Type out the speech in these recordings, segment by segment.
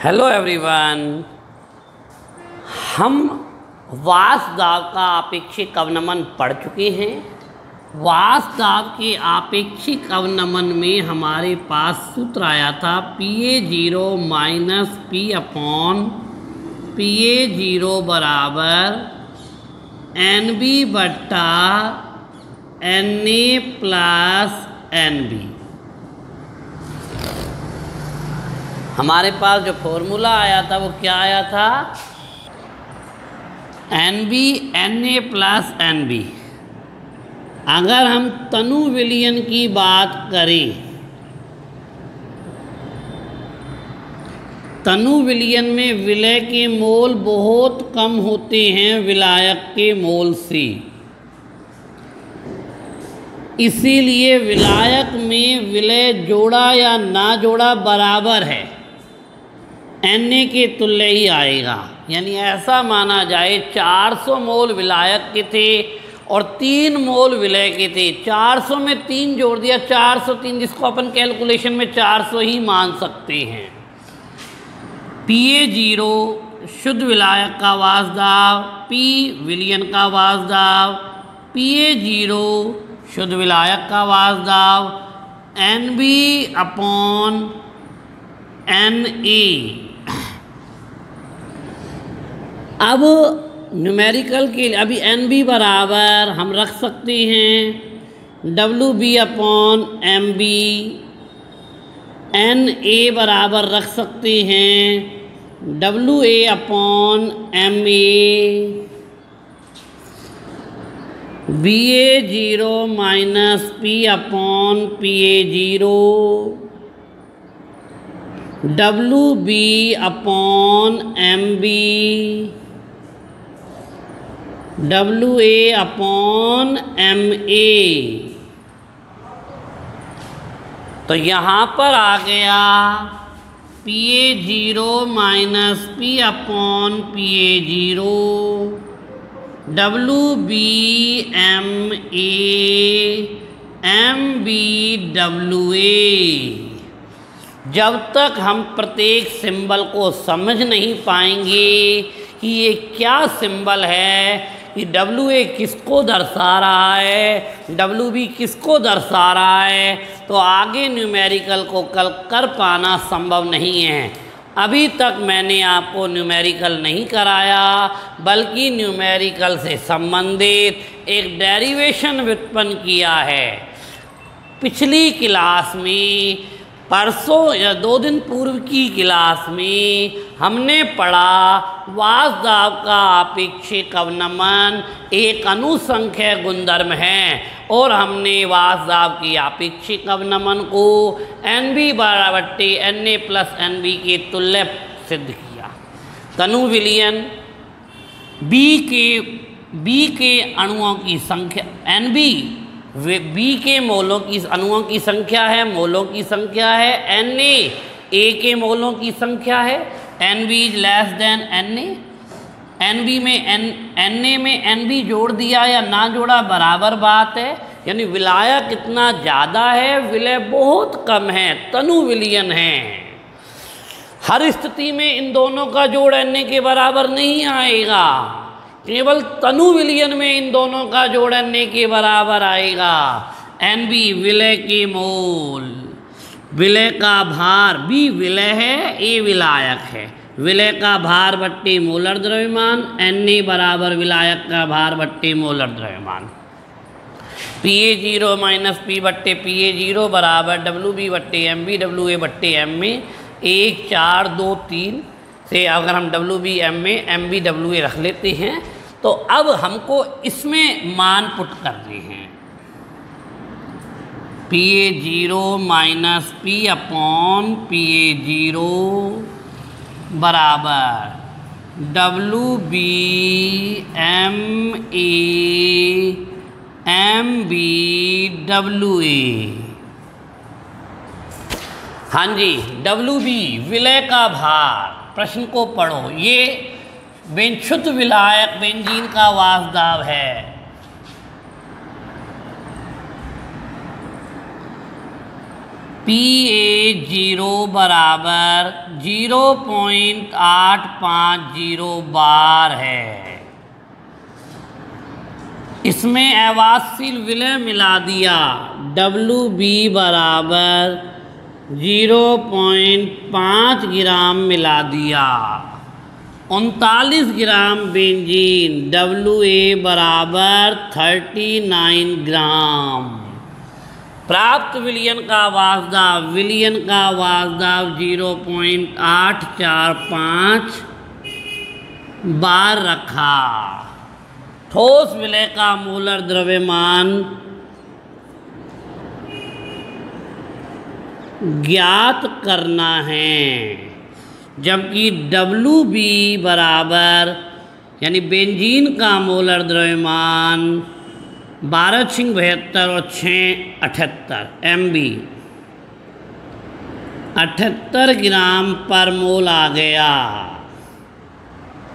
Hello everyone. हम वाष्प दाब का आपेक्षिक अवनमन पढ़ चुके हैं। वाष्प दाब के आपेक्षिक अवनमन में हमारे पास सूत्र आया था PA0 minus P upon PA0 बराबर NB बट्टा NA प्लस NB। हमारे पास जो फॉर्मूला आया था वो क्या आया था? NB NA plus NB। अगर हम तनु विलयन की बात करें, तनु विलयन में विलय के मोल बहुत कम होते हैं विलायक के मोल से, इसीलिए विलायक में विलय जोड़ा या ना जोड़ा बराबर है, Na के तुल्य ही आएगा। यानी ऐसा माना जाए 400 मोल विलायक के थे और 3 मोल विलय के थे। 400 में 3 जोड़ दिया 403, जिसको अपन कैलकुलेशन में 400 ही मान सकते हैं। PA0 शुद्ध विलायक का वाष्प दाब, P विलयन का वाष्प दाब, PA0 शुद्ध विलायक का वाष्प दाब, NB अपॉन NA। अब न्यूमेरिकल के लिए अभी NB बराबर हम रख सकते हैं WB अपॉन MB, NA बराबर रख सकते हैं WA upon MA, BA0 minus P upon PA0, WB upon MB, WA upon MA। तो यहाँ पर आ गया PA0 minus P upon PA0, WB MA, MB WA। जब तक हम प्रत्येक सिंबल को समझ नहीं पाएंगे कि ये क्या सिंबल है, कि WA किसको दर्शा रहा है, WB किसको दर्शा रहा है, तो आगे न्यूमेरिकल को कल कर पाना संभव नहीं है। अभी तक मैंने आपको न्यूमेरिकल नहीं कराया, बल्कि न्यूमेरिकल से संबंधित एक डेरिवेशन व्युत्पन्न किया है। पिछली क्लास में, परसों या 2 दिन पूर्व की क्लास में हमने पढ़ा वाष्प दाब का आपेक्षिक अवनमन एक अनुसंख्यक गुणधर्म है, और हमने वाष्प दाब की आपेक्षिक अवनमन को NB बराबर NA प्लस NB के तुल्य सिद्ध किया। तनु विलयन B के अणुओं की संख्या NB, B के मोलों की अणुओं की संख्या है, मोलों की संख्या है NA, A के मोलों की संख्या है। NB is less than NA। NB में NA में NB जोड़ दिया या ना जोड़ा बराबर बात है। यानी विलायक इतना ज़्यादा है, विलय बहुत कम है, तनु विलयन है। हर स्थिति में इन दोनों का जोड़ NA के बराबर नहीं आएगा, केवल तनु विलयन में इन दोनों का जोड़ NA के बराबर आएगा। NB विलय के मोल, विलय का भार, B विलय है, A विलायक है, विलय का भार बट्टे मोलर द्रव्यमान, NA बराबर विलायक का भार बट्टे मोलर द्रव्यमान। PA0 माइनस P बट्टे PA0 बराबर WB बट्टे MB, WA बट्टे MA। 1 4 2 3 से अगर हम WB MA MB WA रख लेते हैं, तो अब हमको इसमें मान पुट करने हैं। PA0 minus P upon PA0 बराबर WB MA MB WA। हाँ जी, WB विलय का भार, प्रश्न को पढ़ो। ये शुद्ध विलायक बेंजीन का वाष्प दाब है। PA0 बराबर 0.850 बार है। इसमें अवास्तशील विलय मिला दिया, WB बराबर 0.5 ग्राम मिला दिया। 39 ग्राम बेंजीन, WA बराबर 39 ग्राम। प्राप्त विलयन का वाष्पदाब, विलयन का वाष्पदाब 0.845 बार रखा। ठोस विलय का मोलर द्रव्यमान ज्ञात करना है, जबकि WB बराबर यानी बेंजीन का मोलर द्रव्यमान 12×72 और 6×78 MB 78 ग्राम पर मोल आ गया।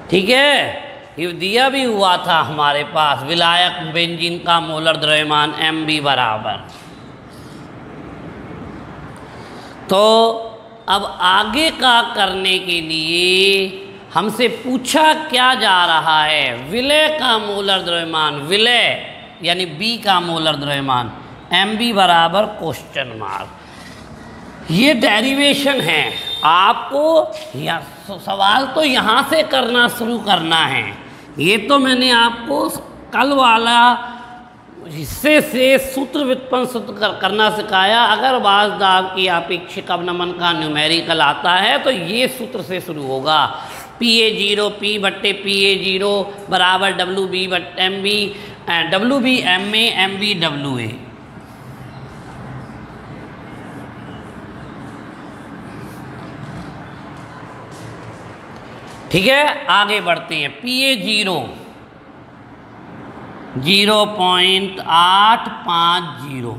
ठीक है, ये दिया भी हुआ था हमारे पास विलायक बेंजीन का मोलर द्रव्यमान MB बराबर। तो अब आगे का करने के लिए हमसे पूछा क्या जा रहा है, विलय का मोलर द्रव्यमान, विलय यानी B का मोलर द्रव्यमान MB बराबर क्वेश्चन मार्क। ये डेरिवेशन है, आपको सवाल तो यहाँ से करना शुरू करना है। ये तो मैंने आपको कल वाला हिस्से से सूत्र व्युत्पन्न सूत्र करना सिखाया। अगर वाष्पदाब की आपेक्षिक अवनमन का न्यूमेरिकल आता है तो ये सूत्र से शुरू होगा, PA0 P/PA0 बराबर WB MB, WB MA MB WA। ठीक है, आगे बढ़ते हैं। PA0 0.850,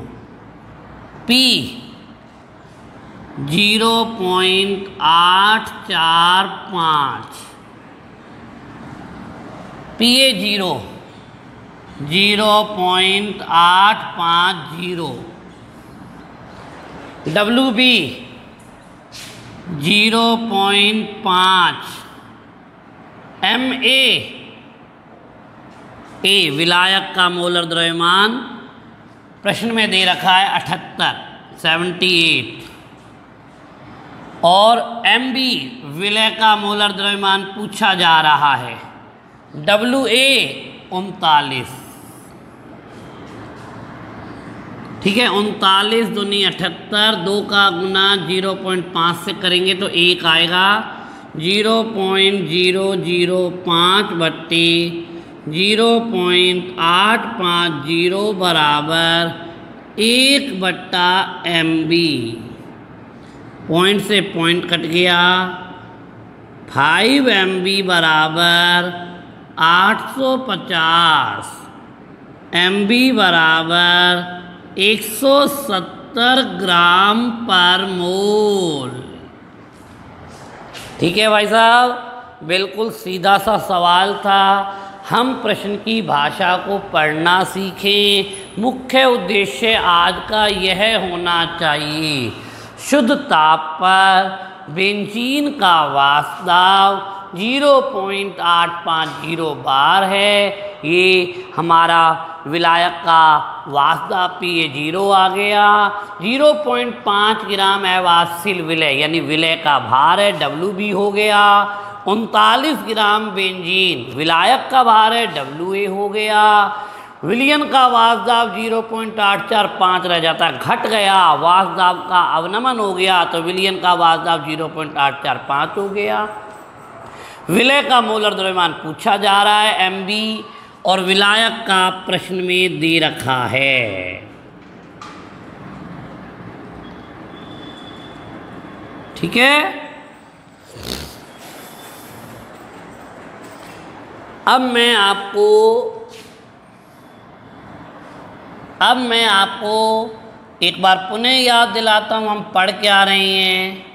P 0.845, PA0 0.850, WB 0.5, MA विलायक का मोलर द्रव्यमान प्रश्न में दे रखा है 78 और MB विलय का मोलर द्रव्यमान पूछा जा रहा है, WA 39। ठीक है, 39 दूनी 78, 2 का गुना 0.5 से करेंगे तो 1 आएगा। 0.005/0.850 बराबर 1/MB। पॉइंट से पॉइंट कट गया। 5 MB बराबर 850, MB बराबर 170 ग्राम पर मोल। ठीक है भाई साहब, बिल्कुल सीधा सा सवाल था। हम प्रश्न की भाषा को पढ़ना सीखें। मुख्य उद्देश्य आज का यह होना चाहिए, शुद्ध ताप पर बेंजीन का वाष्पदाब 0.850 बार है। ये हमारा विलायक का वाष्पदाब PA0 आ गया। 0.5 ग्राम अवाष्पशील विलय यानी विलय का भार है, WB हो गया। 39 ग्राम बेंजीन विलायक का भार है, WA हो गया। विलयन का वाष्पदाब 0.845 रह जाता है, घट गया। वाष्पदाब का अवनमन हो गया तो विलयन का वाष्पदाब 0.845 हो गया। विलय का मोलर द्रव्यमान पूछा जा रहा है MB और विलायक का प्रश्न में दे रखा है। ठीक है, अब मैं आपको एक बार पुनः याद दिलाता हूँ, हम पढ़ क्या रहे हैं।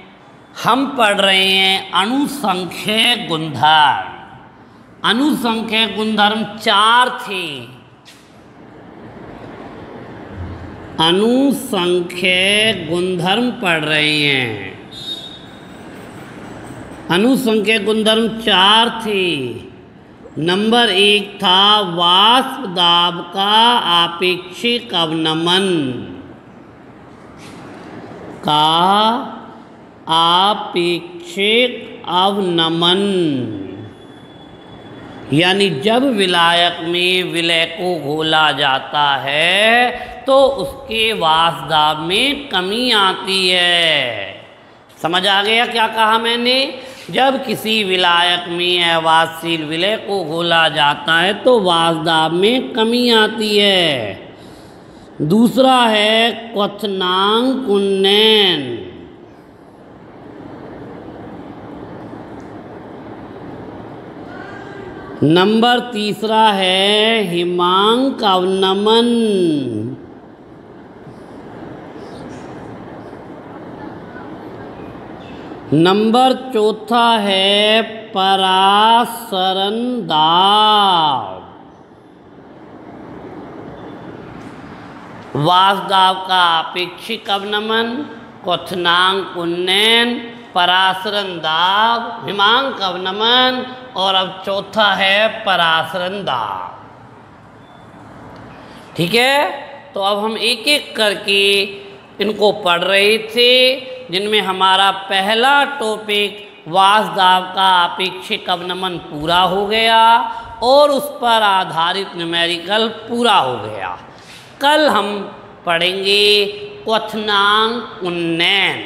हम पढ़ रहे हैं अणुसंख्यक गुणधर्म। अणुसंख्यक गुणधर्म 4 थे। अनुसंख्यक गुणधर्म पढ़ रहे हैं। अनुसंख्यक गुणधर्म 4 थे। नंबर 1 था वाष्प दाब का आपेक्षिक अवनमन का आपेक्षिक अवनमन, यानी जब विलायक में विलय को घोला जाता है तो उसके वाष्प दाब में कमी आती है। समझ आ गया क्या कहा मैंने? जब किसी विलायक में अवाष्पशील विलय को घोला जाता है तो वाष्प दाब में कमी आती है। दूसरा है क्वथनांक उन्नयन। नंबर 3 है हिमांक अवनमन। नंबर 4 है परासरण दाब। वाष्प दाब का आपेक्षिक अवनमन, क्वथनांक उन्नयन, परासरण दाब, हिमांक अवनमन और अब 4 है परासरण दाब। ठीक है, तो अब हम एक एक करके इनको पढ़ रहे थे, जिनमें हमारा पहला टॉपिक वाष्प दाब का आपेक्षिक अवनमन पूरा हो गया और उस पर आधारित न्यूमेरिकल पूरा हो गया। कल हम पढ़ेंगे क्वथनांक उन्नयन।